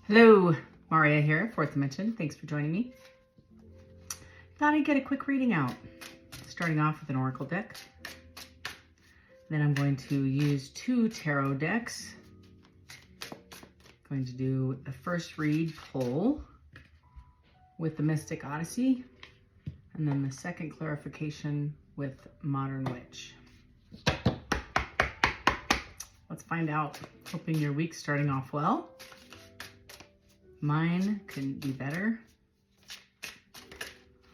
Hello, Maria here, Fourth Dimension. Thanks for joining me. Thought I'd get a quick reading out. Starting off with an oracle deck. Then I'm going to use 2 tarot decks. Going to do the first read pull with the Mystic Odyssey, and then the second clarification with Modern Witch. Let's find out. Hoping your week's starting off well. Mine couldn't be better.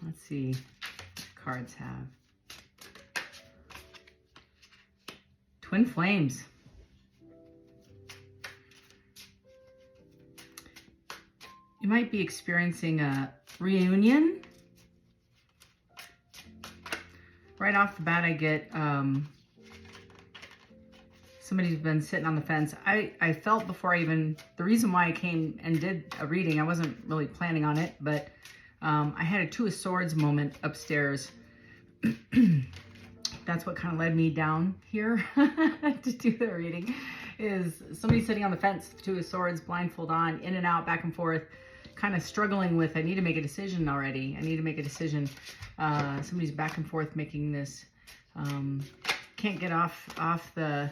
Let's see what cards have. Twin Flames. You might be experiencing a reunion. Right off the bat, I get somebody's been sitting on the fence. I felt before the reason why I came and did a reading, I wasn't really planning on it, but I had a 2 of Swords moment upstairs. That's what kind of led me down here to do the reading, is somebody sitting on the fence, 2 of Swords, blindfold on, in and out, back and forth, kind of struggling with, I need to make a decision already. I need to make a decision. Somebody's back and forth making this, can't get off the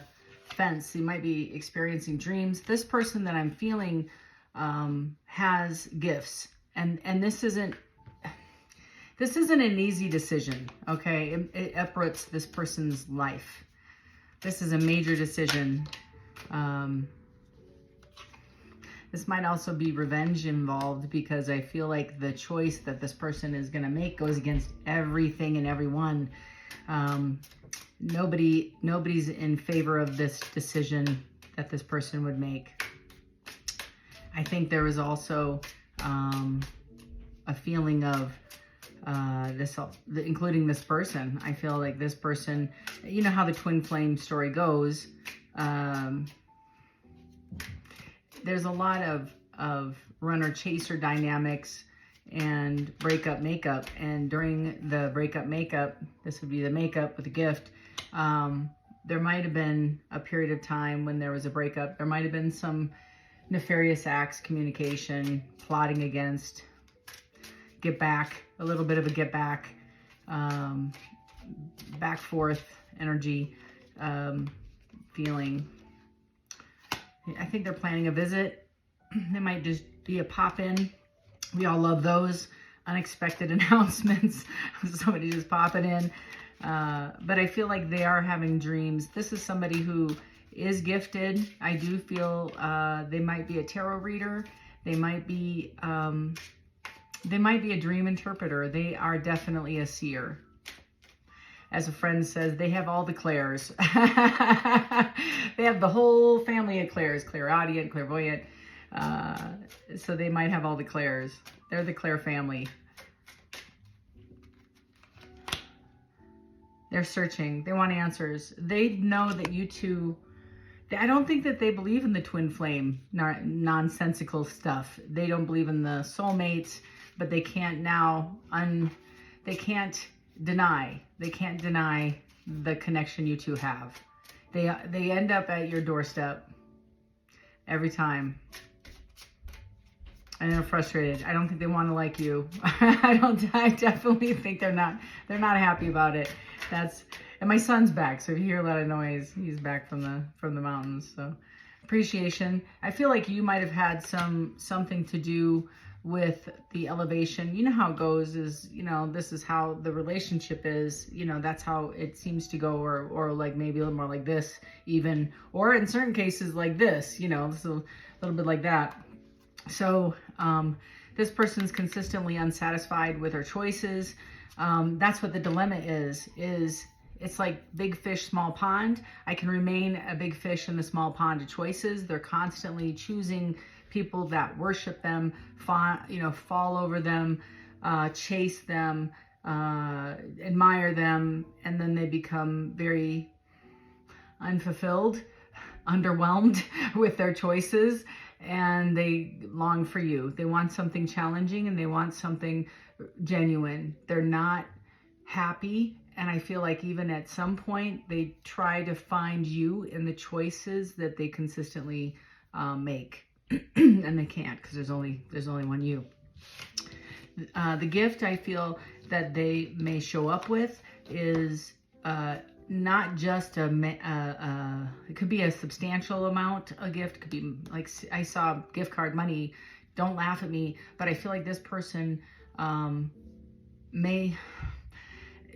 fence. You might be experiencing dreams. This person that I'm feeling has gifts, and this isn't an easy decision. Okay, it uproots this person's life. This is a major decision. This might also be revenge involved, because I feel like the choice that this person is going to make goes against everything and everyone. Nobody's in favor of this decision that this person would make. I think there was also a feeling of including this person. I feel like this person, you know how the twin flame story goes. There's a lot of runner chaser dynamics and breakup makeup, and during the breakup makeup, this would be the makeup with the gift, there might have been a period of time when there was a breakup. There might have been some nefarious acts, communication, plotting against, get back, a little bit of a get back, back forth energy, feeling. I think they're planning a visit. They might just be a pop-in. We all love those unexpected announcements. Somebody just popping in. But I feel like they are having dreams. This is somebody who is gifted. I do feel they might be a tarot reader. They might be a dream interpreter. They are definitely a seer. As a friend says, they have all the clairs. They have the whole family of clairs, clairaudient, clairvoyant. So they might have all the clairs. They're the clair family. They're searching. They want answers. They know that you two, I don't think that they believe in the twin flame nonsensical stuff. They don't believe in the soulmates, but they can't they can't deny the connection you two have. They end up at your doorstep every time. And they're frustrated. I don't think they want to like you. I definitely think they're not happy about it. And my son's back, so if you hear a lot of noise, he's back from the mountains. So appreciation. I feel like you might have had something to do with the elevation. You know how it goes, is, this is how the relationship is, that's how it seems to go, or like maybe a little more like this even, or in certain cases like this, it's a little bit like that. So this person's consistently unsatisfied with her choices. That's what the dilemma is it's like big fish, small pond. I can remain a big fish in the small pond of choices. They're constantly choosing people that worship them, fall over them, chase them, admire them, and then they become very unfulfilled, underwhelmed with their choices, and they long for you. They want something challenging, and they want something genuine. They're not happy, and I feel like even at some point they try to find you in the choices that they consistently make. and they can't because there's only one you. The gift I feel that they may show up with is not just it could be a substantial amount. A gift could be like, I saw gift card money. Don't laugh at me, but I feel like this person may,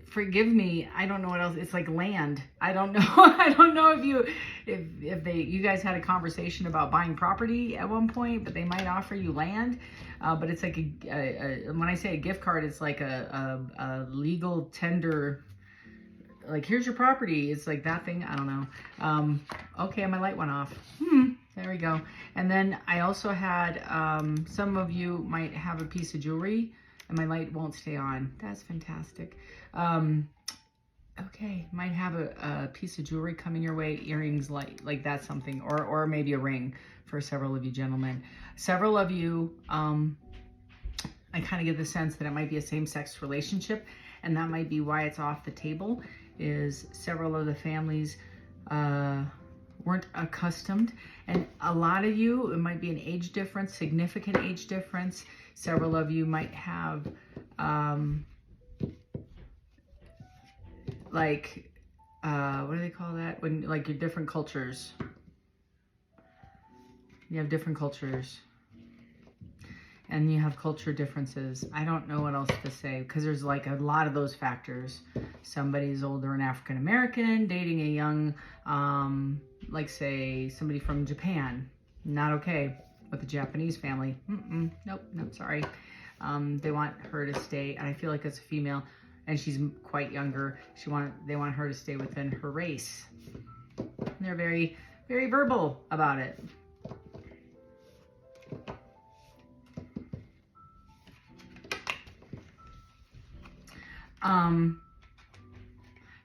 forgive me, I don't know what else. It's like land. I don't know. I don't know if you guys had a conversation about buying property at one point, but they might offer you land. But it's like when I say a gift card, it's like a legal tender. Like, here's your property. It's like that thing. I don't know. Okay, my light went off. There we go. And then I also had, some of you might have a piece of jewelry and my light won't stay on. That's fantastic. Okay, might have a piece of jewelry coming your way, earrings, like that's something, or maybe a ring for several of you gentlemen. Several of you, I kind of get the sense that it might be a same-sex relationship, and that might be why it's off the table, is several of the families weren't accustomed. And a lot of you, it might be an age difference, significant age difference. Several of you might have like what do they call that, when like your different cultures, you have different cultures and you have culture differences. I don't know what else to say because there's like a lot of those factors. Somebody's older and African American dating a young like say somebody from Japan, not okay with the Japanese family. Nope, sorry. They want her to stay, and I feel like it's a female and she's quite younger. They want her to stay within her race. And they're very, very verbal about it.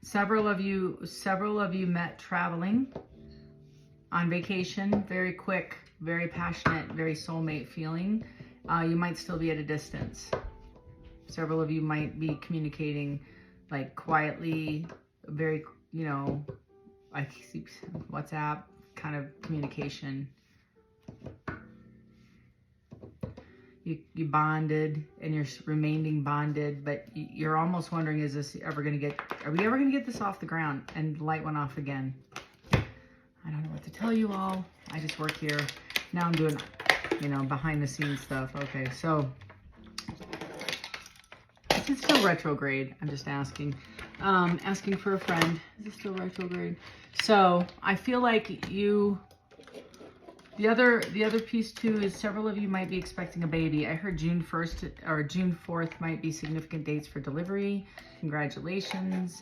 Several of you met traveling on vacation, very quick, very passionate, very soulmate feeling. You might still be at a distance. Several of you might be communicating like quietly, very, I see WhatsApp kind of communication. You bonded and you're remaining bonded, but you're almost wondering, are we ever going to get this off the ground? And the light went off again. I don't know what to tell you all. I just work here. Now I'm doing, behind the scenes stuff. Okay, so is it still retrograde? I'm just asking. Asking for a friend. Is it still retrograde? So I feel like the other piece too is several of you might be expecting a baby. I heard June 1st or June 4th might be significant dates for delivery. Congratulations.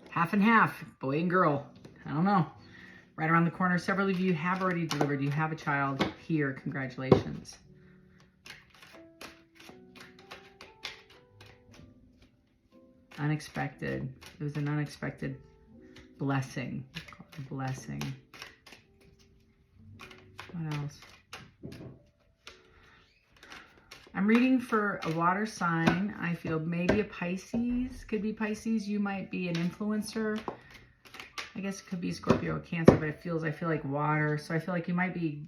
Half and half, boy and girl. I don't know. Right around the corner. Several of you have already delivered. You have a child here. Congratulations. Unexpected. It was an unexpected blessing. Blessing. What else? I'm reading for a water sign. I feel maybe a Pisces. Could be Pisces. You might be an influencer. I guess it could be Scorpio or Cancer, but I feel like water. So I feel like you might be,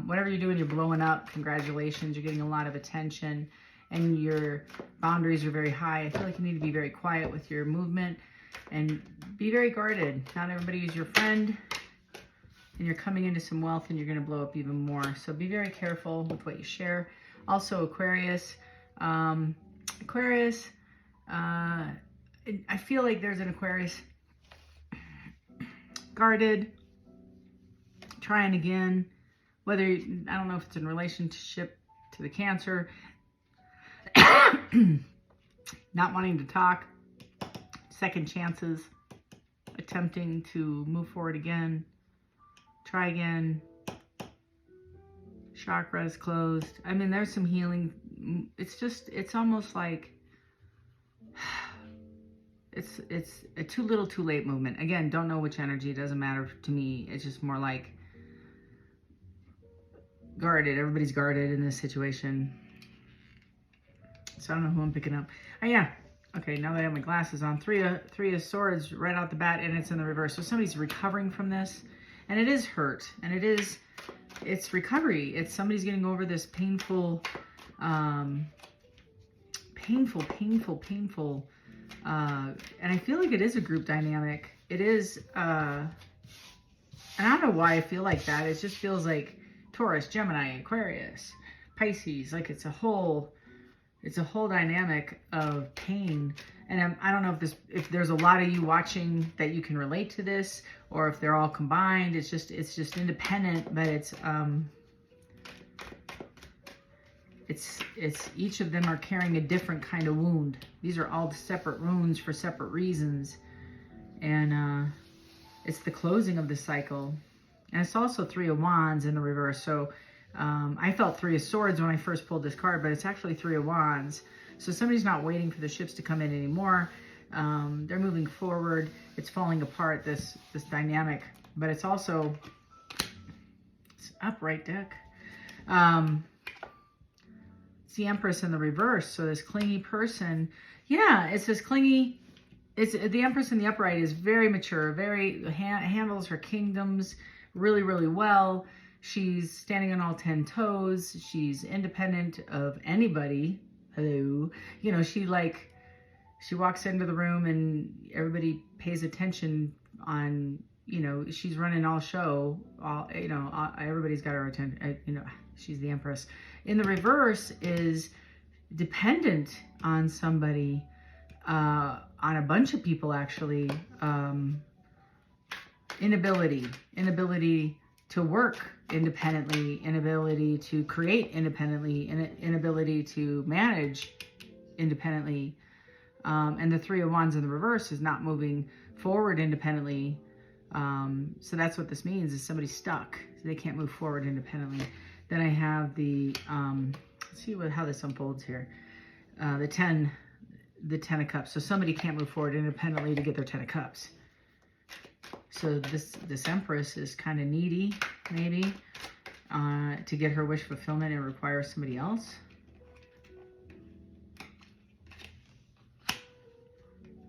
whatever you're doing, you're blowing up. Congratulations. You're getting a lot of attention and your boundaries are very high. I feel like you need to be very quiet with your movement and be very guarded. Not everybody is your friend. And you're coming into some wealth and you're going to blow up even more. So be very careful with what you share. Also, Aquarius. I feel like there's an Aquarius guarded, trying again. I don't know if it's in relationship to the Cancer. Not wanting to talk. Second chances. Attempting to move forward again. Try again. Chakra is closed. I mean, there's some healing. It's almost like it's a too little, too late movement. Again, don't know which energy. It doesn't matter to me. It's just more like guarded. Everybody's guarded in this situation. So I don't know who I'm picking up. Oh, yeah. Okay, now that I have my glasses on. Three of Swords right out the bat, and it's in the reverse. So somebody's recovering from this. And it is hurt, and it is it's recovery. It's somebody's getting over this painful, painful, and I feel like it is a group dynamic. It is, and I don't know why I feel like that. It just feels like Taurus, Gemini, Aquarius, Pisces, like it's a whole dynamic of pain. And I don't know if there's a lot of you watching that you can relate to this, or if they're all combined. It's just independent, but it's each of them are carrying a different kind of wound. These are all separate wounds for separate reasons. And it's the closing of the cycle. And it's also Three of Wands in the reverse. So I felt Three of Swords when I first pulled this card, but it's actually Three of Wands. So somebody's not waiting for the ships to come in anymore. They're moving forward. It's falling apart, this dynamic. But it's also, it's upright deck. It's the Empress in the reverse. So this clingy person, yeah, it's this clingy. It's the Empress in the upright is very mature, very handles her kingdoms really, really well. She's standing on all 10 toes. She's independent of anybody. Hello. You know, she walks into the room and everybody pays attention on, you know, she's running all show. Everybody's got her attention. You know, she's the Empress. In the reverse is dependent on somebody, on a bunch of people actually. Inability to work independently, inability to create independently, inability to manage independently. And the Three of Wands in the reverse is not moving forward independently. So that's what this means, is somebody's stuck. So they can't move forward independently. Then I have the, let's see how this unfolds here. The 10 of Cups. So somebody can't move forward independently to get their 10 of Cups. So this Empress is kind of needy, maybe, to get her wish fulfillment. It requires somebody else.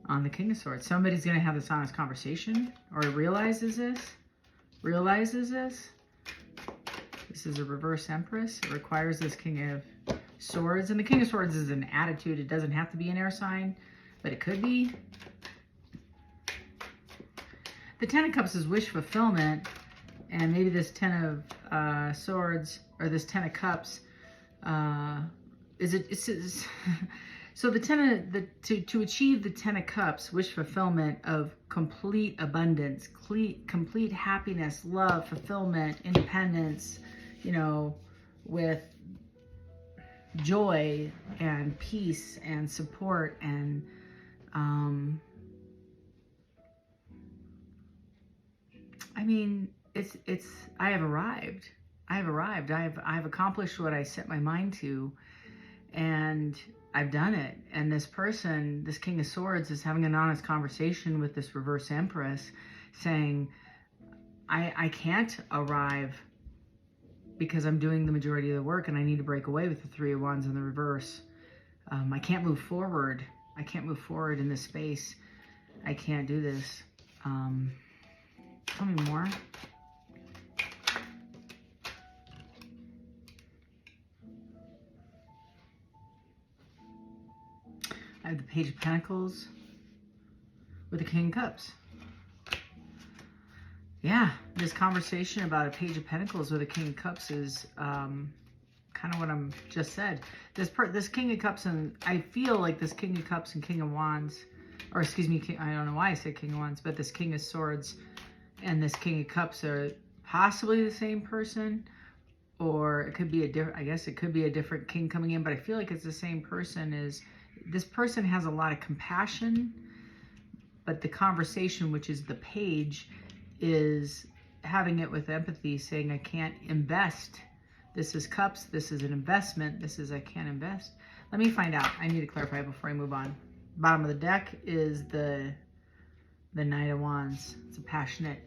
On the King of Swords, somebody's going to have this honest conversation, or realizes this. This is a reverse Empress. It requires this King of Swords. And the King of Swords is an attitude. It doesn't have to be an air sign, but it could be. The 10 of Cups is wish fulfillment, and maybe this 10 of Swords, or this 10 of Cups, so the to achieve the 10 of Cups, wish fulfillment of complete abundance, complete happiness, love, fulfillment, independence, you know, with joy and peace and support and I mean, I have arrived. I've accomplished what I set my mind to, and I've done it. And this person, this King of Swords, is having an honest conversation with this reverse Empress, saying, I can't arrive because I'm doing the majority of the work, and I need to break away with the Three of Wands in the reverse. I can't move forward. I can't move forward in this space. I can't do this. Tell me more. I have the Page of Pentacles with the King of Cups. Yeah, this conversation about a Page of Pentacles with a King of Cups is kind of what I'm just said. This King of Cups, and I feel like this King of Cups and King of Wands, or excuse me, I don't know why I said King of Wands, but this King of Swords and this King of Cups are possibly the same person, or it could be a different, I guess it could be a different king coming in, but I feel like it's the same person. This person has a lot of compassion, but the conversation, which is the Page, is having it with empathy, saying, I can't invest. This is Cups, this is an investment, this is I can't invest. Let me find out. I need to clarify before I move on. Bottom of the deck is the Knight of Wands. It's a passionate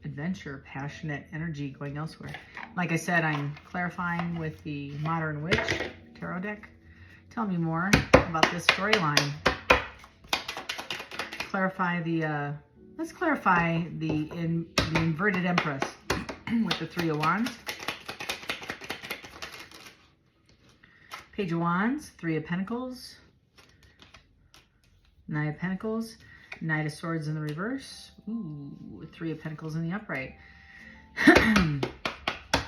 adventure, passionate energy going elsewhere. Like I said, I'm clarifying with the Modern Witch tarot deck. Tell me more about this storyline. Let's clarify the inverted Empress with the Three of Wands. Page of Wands, Three of Pentacles, Knight of Pentacles, Knight of Swords in the reverse. Ooh, Three of Pentacles in the upright.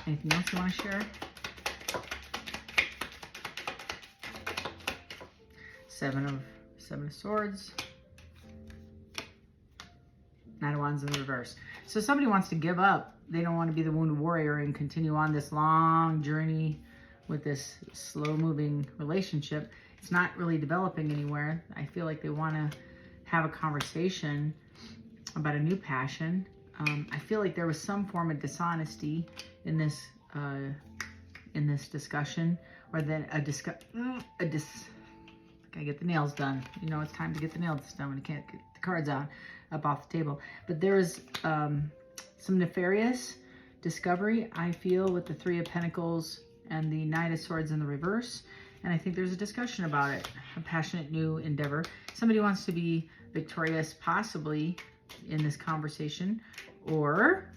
Anything else you want to share? Seven of Swords. Knight of Wands in the reverse. So somebody wants to give up. They don't want to be the wounded warrior and continue on this long journey with this slow-moving relationship. It's not really developing anywhere. I feel like they want to have a conversation about a new passion. I feel like there was some form of dishonesty in this discussion, or then gotta get the nails done. You know, it's time to get the nails done when you can't get the cards out up off the table. But there's some nefarious discovery, I feel, with the Three of Pentacles and the Knight of Swords in the reverse. And I think there's a discussion about it, a passionate new endeavor. Somebody wants to be victorious, possibly, in this conversation. Or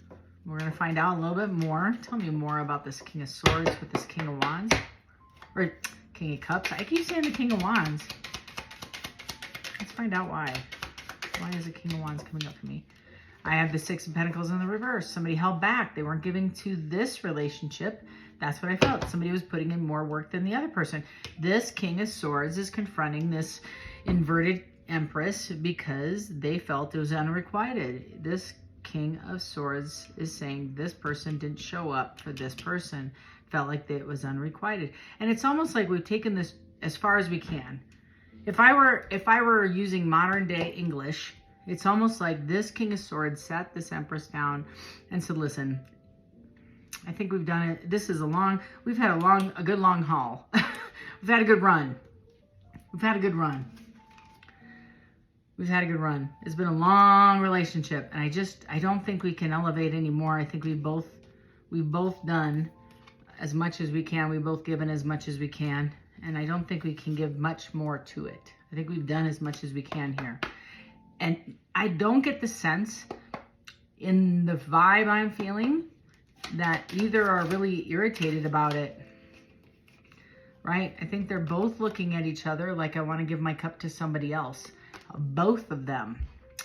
we're going to find out a little bit more. Tell me more about this King of Swords with this King of Wands. Or King of Cups. I keep saying the King of Wands. Let's find out why. Why is the King of Wands coming up for me? I have the Six of Pentacles in the reverse. Somebody held back. They weren't giving to this relationship. That's what I felt. Somebody was putting in more work than the other person. This King of Swords is confronting this inverted Empress because they felt it was unrequited. This King of Swords is saying this person didn't show up for this person. Felt like it was unrequited. And it's almost like we've taken this as far as we can. If I were using modern day English, it's almost like this King of Swords sat this Empress down and said, listen, I think we've done it. This is we've had a good long haul. We've had a good run. We've had a good run. We've had a good run. It's been a long relationship, and I don't think we can elevate anymore. I think we've both done as much as we can. We've both given as much as we can, and I don't think we can give much more to it. I think we've done as much as we can here. And I don't get the sense in the vibe I'm feeling that either are really irritated about it, right? I think they're both looking at each other like, I want to give my cup to somebody else. Both of them.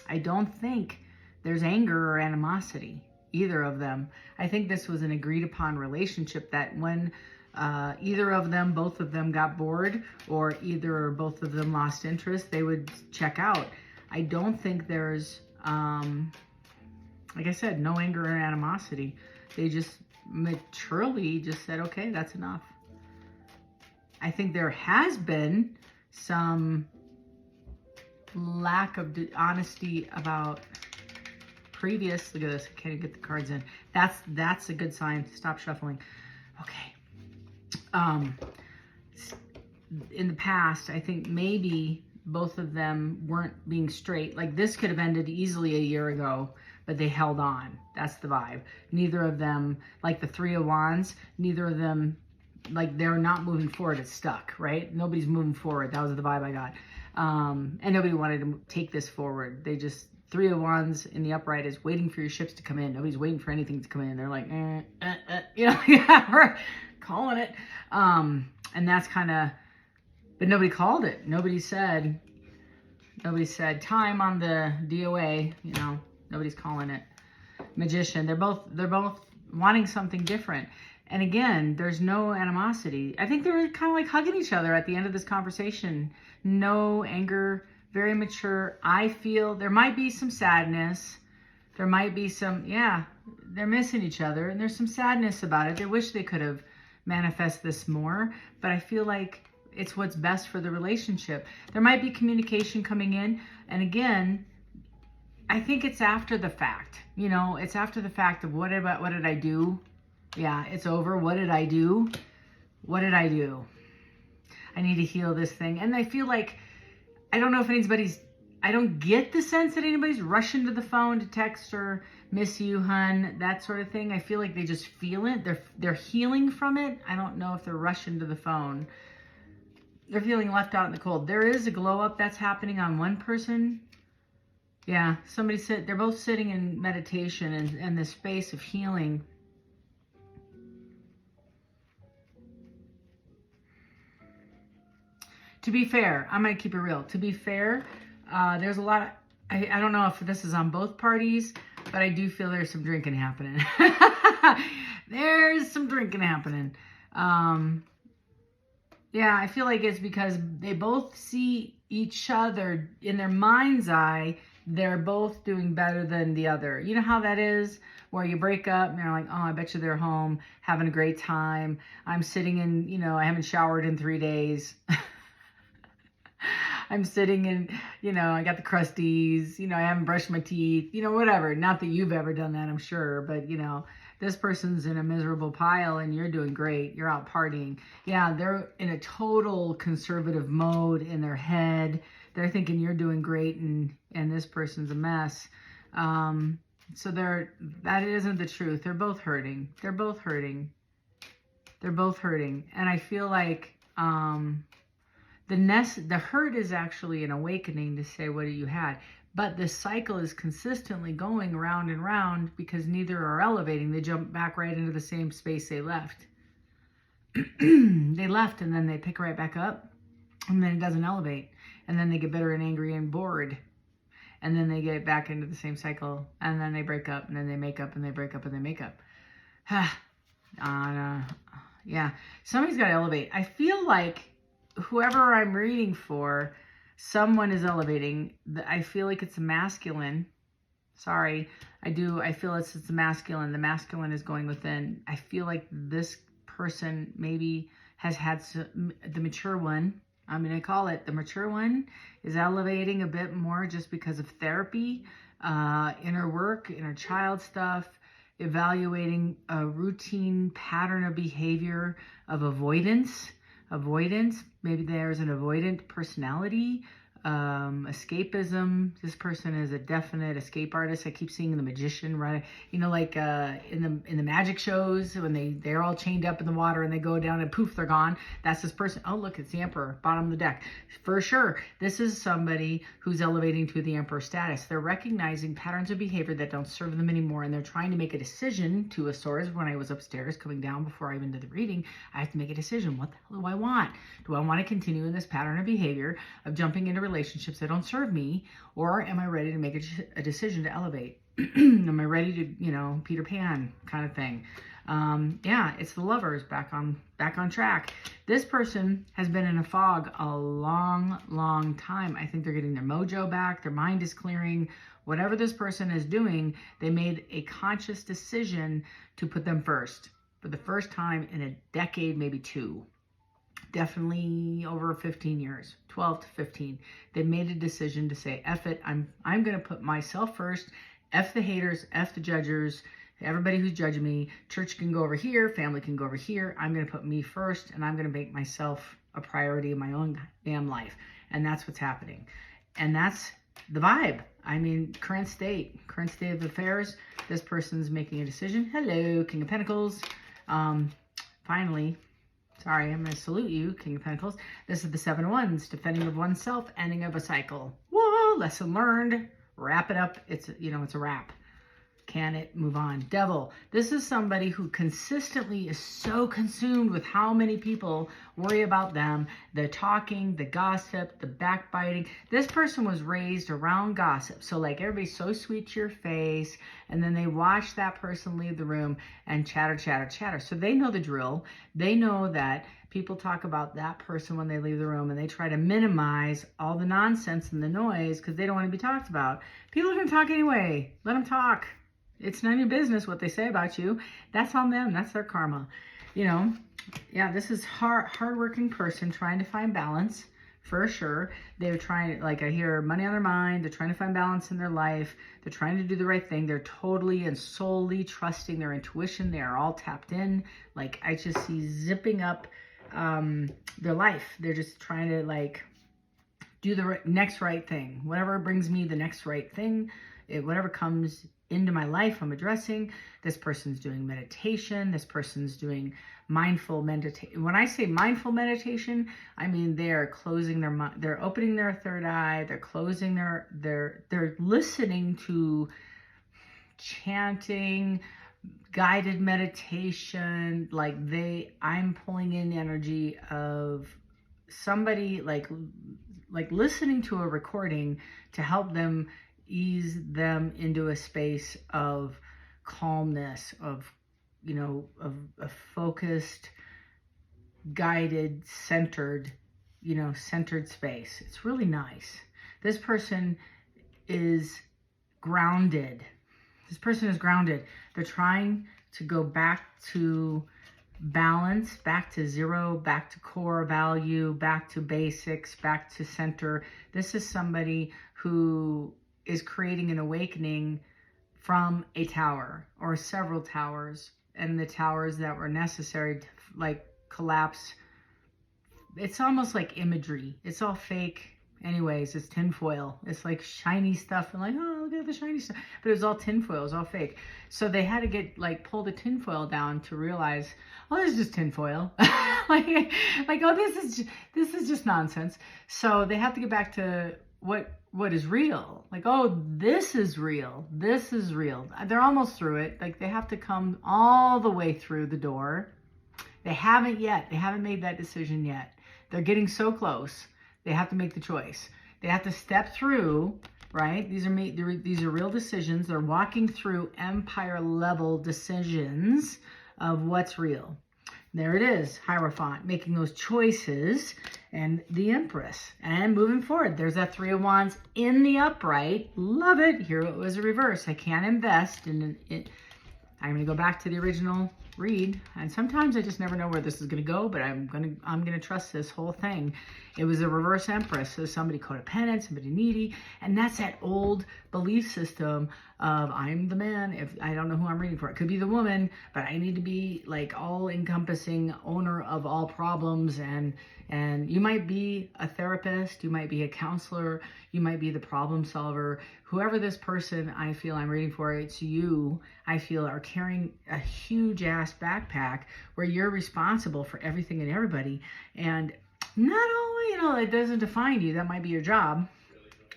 I don't think there's anger or animosity, either of them. I think this was an agreed upon relationship that when either of them, both of them got bored, or either or both of them lost interest, they would check out. I don't think there's, like I said, no anger or animosity. They just maturely just said, okay, that's enough. I think there has been some lack of honesty about previous. Look at this. I can't even get the cards in. That's a good sign. Stop shuffling. Okay. In the past, I think maybe both of them weren't being straight. Like this could have ended easily a year ago, but they held on. That's the vibe. Neither of them, like the Three of Wands, neither of them, like they're not moving forward. It's stuck, right? Nobody's moving forward. That was the vibe I got. And nobody wanted to take this forward. They just, Three of Wands in the upright is waiting for your ships to come in. Nobody's waiting for anything to come in. They're like, you know, yeah, we're calling it. And that's kind of, but nobody called it. Nobody said time on the DOA, you know, nobody's calling it. Magician. They're both wanting something different. And again, there's no animosity. I think they were kind of like hugging each other at the end of this conversation. No anger, very mature. I feel there might be some sadness. There might be some, yeah, they're missing each other. And there's some sadness about it. They wish they could have manifested this more. But I feel like it's what's best for the relationship. There might be communication coming in. And again, I think it's after the fact. You know, it's after the fact of what did I do? Yeah, it's over. What did I do? What did I do? I need to heal this thing. And I feel like, I don't know if I don't get the sense that anybody's rushing to the phone to text or miss you, hun, that sort of thing. I feel like they just feel it. They're healing from it. I don't know if they're rushing to the phone. They're feeling left out in the cold. There is a glow up that's happening on one person. Yeah, they're both sitting in meditation and this space of healing. To be fair, I'm going to keep it real. To be fair, there's a lot of, I don't know if this is on both parties, but I do feel there's some drinking happening. There's some drinking happening. Yeah, I feel like it's because they both see each other in their mind's eye. They're both doing better than the other. You know how that is? Where you break up and they're like, oh, I bet you they're home having a great time. I'm sitting in, you know, I haven't showered in 3 days. I'm sitting in, you know, I got the crusties, you know, I haven't brushed my teeth, you know, whatever. Not that you've ever done that, I'm sure, but, you know, this person's in a miserable pile and you're doing great. You're out partying. Yeah, they're in a total conservative mode in their head. They're thinking you're doing great and this person's a mess. So that isn't the truth. They're both hurting. They're both hurting. They're both hurting. And I feel like, the hurt is actually an awakening to say, what you had? But the cycle is consistently going round and round because neither are elevating. They jump back right into the same space they left. They left and then they pick right back up and then it doesn't elevate. And then they get bitter and angry and bored. And then they get back into the same cycle and then they break up and then they make up and they break up and they make up. Yeah, somebody's got to elevate. I feel like whoever I'm reading for, someone is elevating. I feel like it's a masculine. Sorry, I feel it's a masculine. The masculine is going within. I feel like this person maybe has had the mature one. I'm going to call it the mature one is elevating a bit more just because of therapy, inner work, inner child stuff, evaluating a routine pattern of behavior of avoidance. Maybe there's an avoidant personality, escapism. This person is a definite escape artist. I keep seeing the magician, right? You know, like in the magic shows when they're all chained up in the water and they go down and poof, they're gone. That's this person. Oh, look, it's the emperor, bottom of the deck. For sure, this is somebody who's elevating to the emperor status. They're recognizing patterns of behavior that don't serve them anymore, and they're trying to make a decision to a source. When I was upstairs coming down before I even did the reading, I have to make a decision. What the hell do I want? Do I want to continue in this pattern of behavior of jumping into relationships that don't serve me, or am I ready to make a decision to elevate? Am I ready to, you know, Peter Pan kind of thing? Yeah, it's the lovers back on track. This person has been in a fog a long time. I think they're getting their mojo back. Their mind is clearing. Whatever this person is doing, they made a conscious decision to put them first for the first time in a decade, maybe 2. Definitely over 15 years, 12 to 15. They made a decision to say, F it, I'm going to put myself first. F the haters, F the judgers, everybody who's judging me. Church can go over here, family can go over here. I'm going to put me first, and I'm going to make myself a priority in my own damn life. And that's what's happening. And that's the vibe. I mean, current state of affairs, this person's making a decision. Hello, King of Pentacles. Finally, sorry, I'm going to salute you, King of Pentacles. This is the 7 of Wands, defending of oneself, ending of a cycle. Whoa, lesson learned. Wrap it up. It's, you know, it's a wrap. Can it move on? Devil. This is somebody who consistently is so consumed with how many people worry about them, the talking, the gossip, the backbiting. This person was raised around gossip. So like everybody's so sweet to your face, and then they watch that person leave the room and chatter. So they know the drill. They know that people talk about that person when they leave the room, and they try to minimize all the nonsense and the noise because they don't want to be talked about. People are going to talk anyway. Let them talk. It's none of your business what they say about you. That's on them. That's their karma. You know, yeah, this is hardworking person trying to find balance for sure. They're trying, like I hear money on their mind. They're trying to find balance in their life. They're trying to do the right thing. They're totally and solely trusting their intuition. They are all tapped in. Like I just see zipping up their life. They're just trying to like do the next right thing. Whatever brings me the next right thing, whatever comes into my life, I'm addressing. This person's doing meditation. This person's doing mindful meditation. When I say mindful meditation, I mean they're closing their mind. They're opening their third eye. They're closing they're listening to chanting, guided meditation. Like I'm pulling in energy of somebody like listening to a recording to help them ease them into a space of calmness, of, you know, of a focused, guided, centered, you know, centered space. It's really nice. This person is grounded. This person is grounded. They're trying to go back to balance, back to zero, back to core value, back to basics, back to center. This is somebody who is creating an awakening from a tower or several towers, and the towers that were necessary to like collapse. It's almost like imagery. It's all fake. Anyways, it's tinfoil. It's like shiny stuff and like, oh, look at the shiny stuff. But it was all tinfoil. It was all fake. So they had to get like pull the tinfoil down to realize, oh, this is just tinfoil. like oh, this is just nonsense. So they have to get back to what is real. Like, oh, this is real. This is real. They're almost through it. Like they have to come all the way through the door. They haven't yet. They haven't made that decision yet. They're getting so close. They have to make the choice. They have to step through, right? These are real decisions. They're walking through empire level decisions of what's real. There it is, Hierophant, making those choices, and the Empress. And moving forward, there's that Three of Wands in the upright. Love it. Here it was a reverse. I can't invest in it. I'm going to go back to the original read, and sometimes I just never know where this is going to go, but I'm going to trust this whole thing. It was a reverse Empress, so somebody codependent, somebody needy, and that's that old belief system of I'm the man. If I don't know who I'm reading for, it could be the woman, but I need to be like all encompassing owner of all problems. And you might be a therapist, you might be a counselor, you might be the problem solver. Whoever this person I feel I'm reading for, it's you, I feel, are carrying a huge ass backpack where you're responsible for everything and everybody. And not only, you know, it doesn't define you, that might be your job,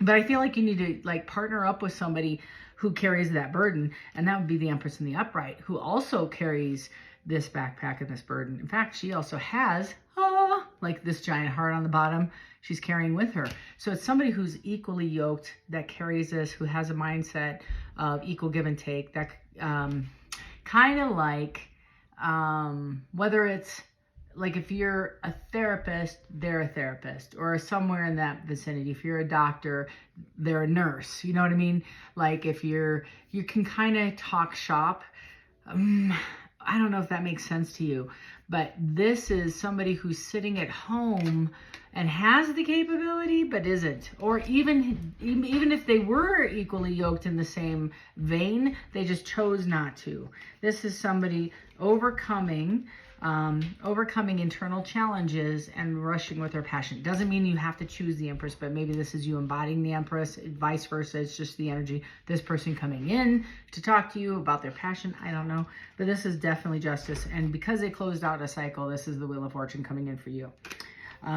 but I feel like you need to like partner up with somebody who carries that burden, and that would be the Empress in the upright, who also carries this backpack and this burden. In fact, she also has like this giant heart on the bottom she's carrying with her. So it's somebody who's equally yoked, that carries this, who has a mindset of equal give and take, that kind of like whether it's like if you're a therapist, they're a therapist, or somewhere in that vicinity. If you're a doctor, they're a nurse. You know what I mean? Like if you can kind of talk shop. I don't know if that makes sense to you, but this is somebody who's sitting at home and has the capability, but isn't. Or even if they were equally yoked in the same vein, they just chose not to. This is somebody overcoming internal challenges and rushing with their passion. Doesn't mean you have to choose the Empress, but maybe this is you embodying the Empress, vice versa. It's just the energy. This person coming in to talk to you about their passion. I don't know, but this is definitely justice. And because they closed out a cycle, this is the Wheel of Fortune coming in for you.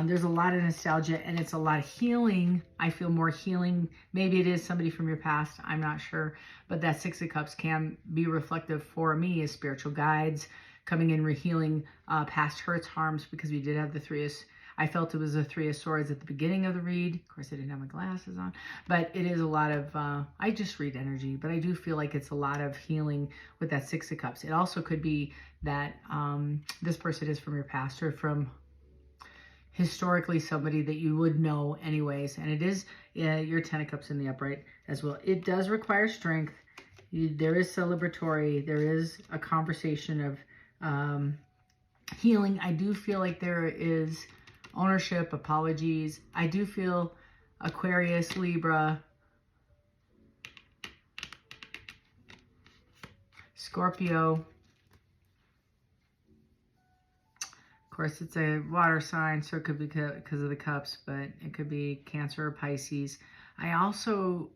There's a lot of nostalgia, and it's a lot of healing. I feel more healing. Maybe it is somebody from your past. I'm not sure. But that Six of Cups can be reflective for me as spiritual guides coming in, rehealing past hurts, harms, because we did have the I felt it was a Three of Swords at the beginning of the read. Of course, I didn't have my glasses on. But it is a lot of, I just read energy, but I do feel like it's a lot of healing with that Six of Cups. It also could be that this person is from your past, or from historically somebody that you would know anyways. And it is your Ten of Cups in the upright as well. It does require strength. There is celebratory. There is a conversation of healing. I do feel like there is ownership, apologies. I do feel Aquarius, Libra, Scorpio. Of course, it's a water sign, so it could be because of the cups, but it could be Cancer or Pisces. I also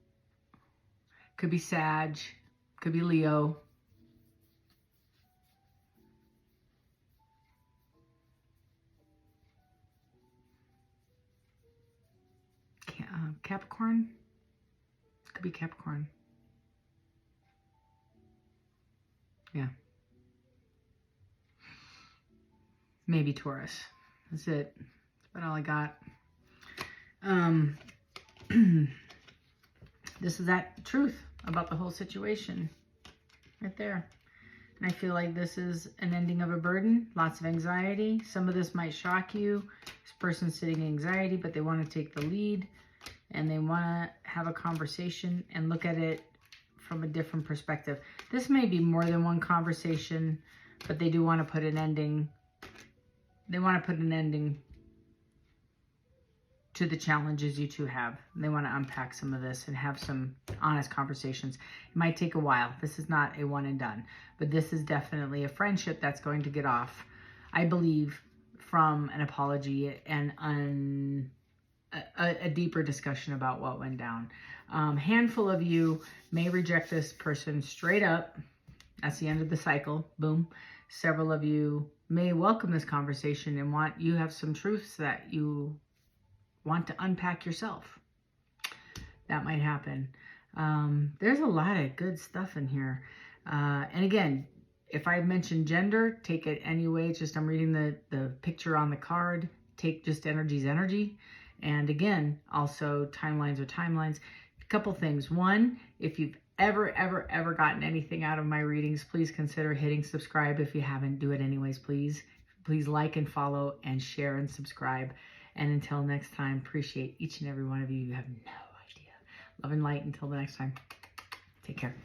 could be Sag, could be Leo. Capricorn? Could be Capricorn. Yeah. Maybe Taurus. That's it. about all I got. This is that truth about the whole situation right there. And I feel like this is an ending of a burden, lots of anxiety. Some of this might shock you. This person's sitting in anxiety, but they want to take the lead and they want to have a conversation and look at it from a different perspective. This may be more than one conversation, but they do want to put an ending. They want to put an ending to the challenges you two have. They want to unpack some of this and have some honest conversations. It might take a while. This is not a one and done, but this is definitely a friendship that's going to get off, I believe, from an apology and a deeper discussion about what went down. Handful of you may reject this person straight up. That's the end of the cycle. Boom. Several of you may welcome this conversation and you have some truths that you want to unpack yourself. That might happen. There's a lot of good stuff in here. And again, if I mentioned gender, take it anyway. It's just I'm reading the picture on the card. Take just energy's energy. And again, also timelines are timelines. A couple things. One, if you've ever gotten anything out of my readings, please consider hitting subscribe. If you haven't, do it anyways, please. Please like and follow and share and subscribe. And until next time, appreciate each and every one of you. You have no idea. Love and light until the next time. Take care.